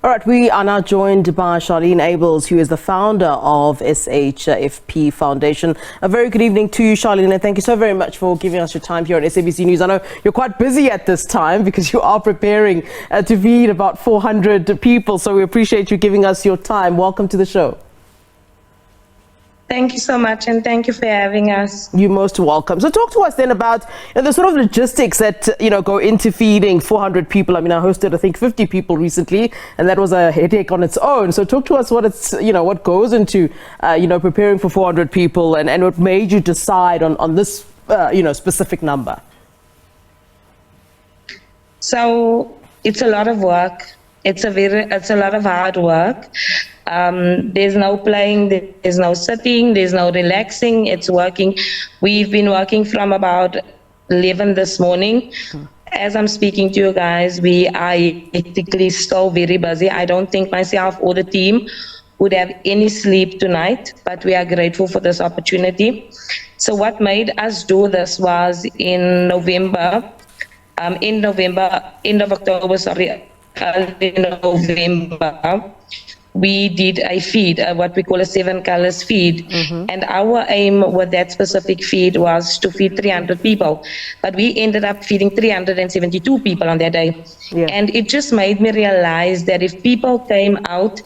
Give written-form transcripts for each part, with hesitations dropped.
All right, we are now joined by Sharlene Abels, who is the founder of SHFP Foundation. A very good evening to you, Sharlene, and thank you so very much for giving us your time here on SABC News. I know you're quite busy at this time because you are preparing to feed about 400 people, so we appreciate you giving us your time. Welcome to the show. Thank you so much, and thank you for having us. You're most welcome. So talk to us then about the sort of logistics that go into feeding 400 people. I mean, I hosted I think 50 people recently, and that was a headache on its own. So talk to us what it's what goes into preparing for 400 people, and what made you decide on this specific number. So it's a lot of work. It's a lot of hard work. There's no playing, there's no sitting, there's no relaxing. It's working. We've been working from about 11 this morning. As I'm speaking to you guys, we are technically still very busy. I don't think myself or the team would have any sleep tonight, but we are grateful for this opportunity. So what made us do this was in November, end of October, early November, we did a feed, what we call a 7 colors feed. And our aim with that specific feed was to feed 300 people. But we ended up feeding 372 people on that day. Yeah. And it just made me realize that if people came out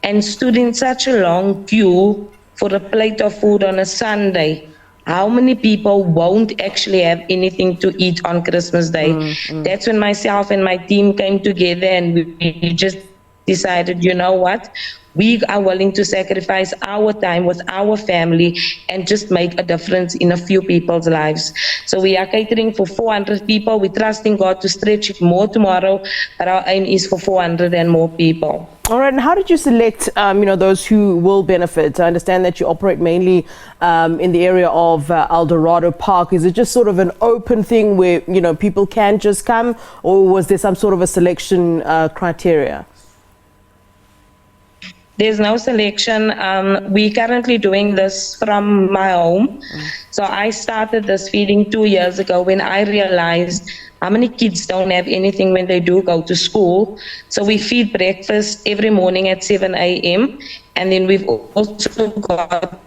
and stood in such a long queue for a plate of food on a Sunday, how many people won't actually have anything to eat on Christmas Day? That's when myself and my team came together, and we just decided, you know what, we are willing to sacrifice our time with our family and just make a difference in a few people's lives. So we are catering for 400 people. We're trusting God to stretch it more tomorrow, but our aim is for 400 and more people. All right, and how did you select, those who will benefit? I understand that you operate mainly in the area of El Dorado Park. Is it just sort of an open thing where, people can just come, or was there some sort of a selection criteria? There's no selection. We're currently doing this from my home. So I started this feeding 2 years ago when I realized how many kids don't have anything when they do go to school. So we feed breakfast every morning at 7 a.m. And then we've also got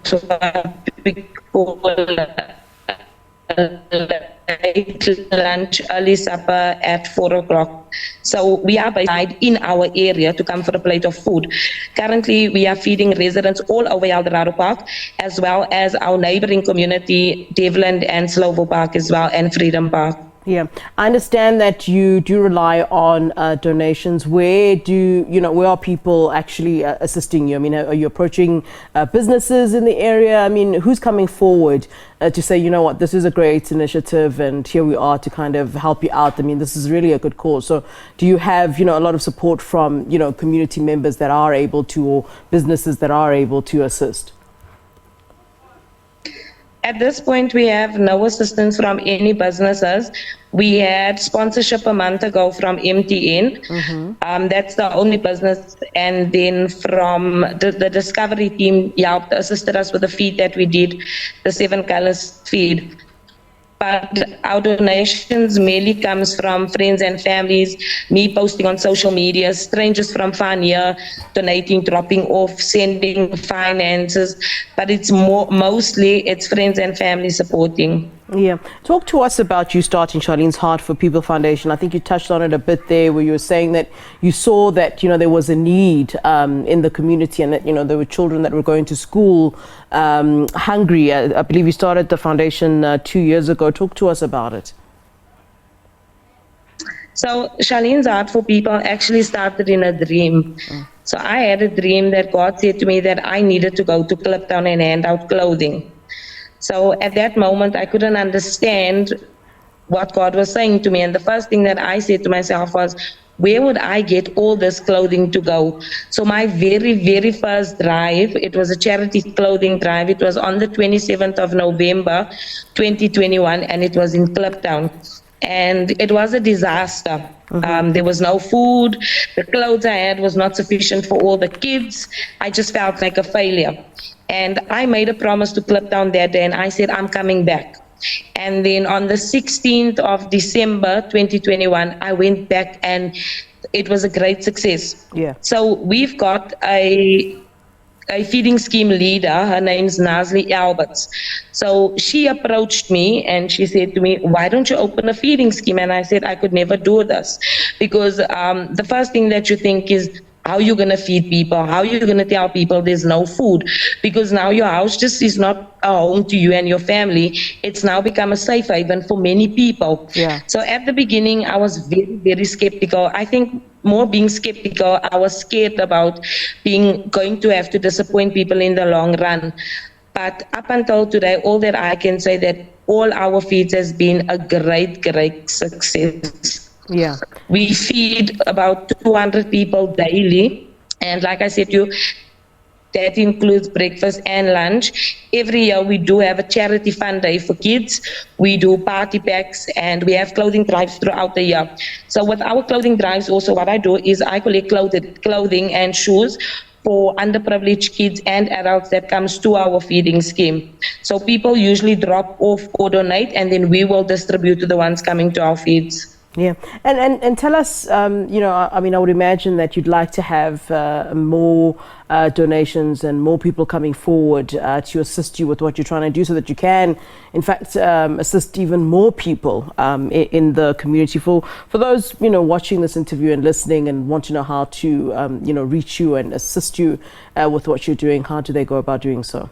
lunch, early supper at 4 o'clock. So we are beside in our area to come for a plate of food. Currently, we are feeding residents all over El Dorado Park, as well as our neighboring community, Devland and Slovo Park as well, and Freedom Park. Yeah, I understand that you do rely on donations. Where are people actually assisting you? I mean, are you approaching businesses in the area? I mean, who's coming forward to say, you know what, this is a great initiative and here we are to kind of help you out? I mean, this is really a good cause. So do you have, a lot of support from, community members that are able to, or businesses that are able to assist? At this point, we have no assistance from any businesses. We had sponsorship a month ago from MTN. That's the only business. And then from the Discovery team helped, assisted us with the feed that we did, the 7 colors feed. But our donations mainly comes from friends and families, me posting on social media, strangers from far near, donating, dropping off, sending finances. But it's mostly friends and family supporting. Yeah. Talk to us about you starting Sharlene's Heart for People Foundation. I think you touched on it a bit there, where you were saying that you saw that, there was a need in the community, and that, there were children that were going to school hungry. I believe you started the foundation 2 years ago. Talk to us about it. So Sharlene's Heart for People actually started in a dream. So I had a dream that God said to me that I needed to go to Kliptown and hand out clothing. So at that moment, I couldn't understand what God was saying to me. And the first thing that I said to myself was, where would I get all this clothing to go? So my very, very first drive, it was a charity clothing drive. It was on the 27th of November, 2021, and it was in Kliptown. And it was a disaster. There was no food. The clothes I had was not sufficient for all the kids. I just felt like a failure. And I made a promise to Kliptown that day, and I said, I'm coming back. And then on the 16th of December, 2021, I went back, and it was a great success. Yeah. So we've got a feeding scheme leader. Her name's Nazli Alberts. So she approached me and she said to me, why don't you open a feeding scheme? And I said, I could never do this because the first thing that you think is, how are you going to feed people? How are you going to tell people there's no food? Because now your house just is not a home to you and your family. It's now become a safe haven for many people. Yeah. So at the beginning, I was very, very skeptical. I think more being skeptical, I was scared about going to have to disappoint people in the long run. But up until today, all that I can say that all our feeds has been a great, great success. Yeah. We feed about 200 people daily. And like I said to you, that includes breakfast and lunch. Every year we do have a charity fun day for kids. We do party packs and we have clothing drives throughout the year. So with our clothing drives also what I do is I collect clothing and shoes for underprivileged kids and adults that comes to our feeding scheme. So people usually drop off or donate and then we will distribute to the ones coming to our feeds. Yeah, and tell us, I mean, I would imagine that you'd like to have more donations and more people coming forward to assist you with what you're trying to do so that you can, in fact, assist even more people in the community. For those, watching this interview and listening and want to know how to, reach you and assist you with what you're doing, how do they go about doing so?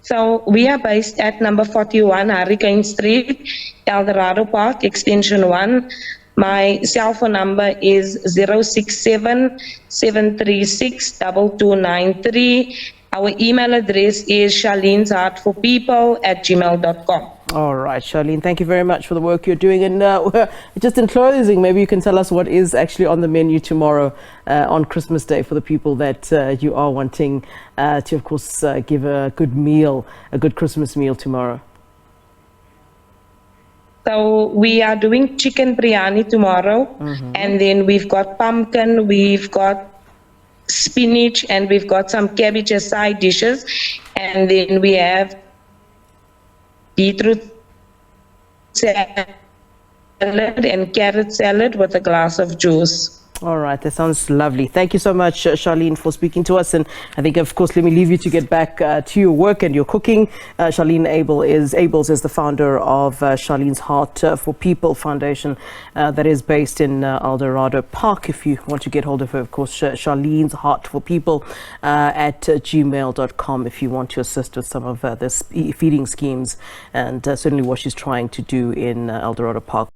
So we are based at number 41 Hurricane Street, El Dorado Park, extension 1. My cell phone number is 067-736-2293. Our email address is charlenesheartforpeople@gmail.com. All right, Sharlene, thank you very much for the work you're doing. And just in closing, maybe you can tell us what is actually on the menu tomorrow on Christmas Day for the people that you are wanting to, of course, give a good meal, a good Christmas meal tomorrow. So we are doing chicken biryani tomorrow. And then we've got pumpkin, we've got spinach, and we've got some cabbage as side dishes. And then we have beetroot salad and carrot salad with a glass of juice. All right, that sounds lovely. Thank you so much, Sharlene, for speaking to us. And I think, of course, let me leave you to get back to your work and your cooking. Sharlene Abels is the founder of Charlene's Heart for People Foundation that is based in El Dorado Park. If you want to get hold of her, of course, Charlene's Heart for People at gmail.com if you want to assist with some of this feeding schemes and certainly what she's trying to do in El Dorado Park.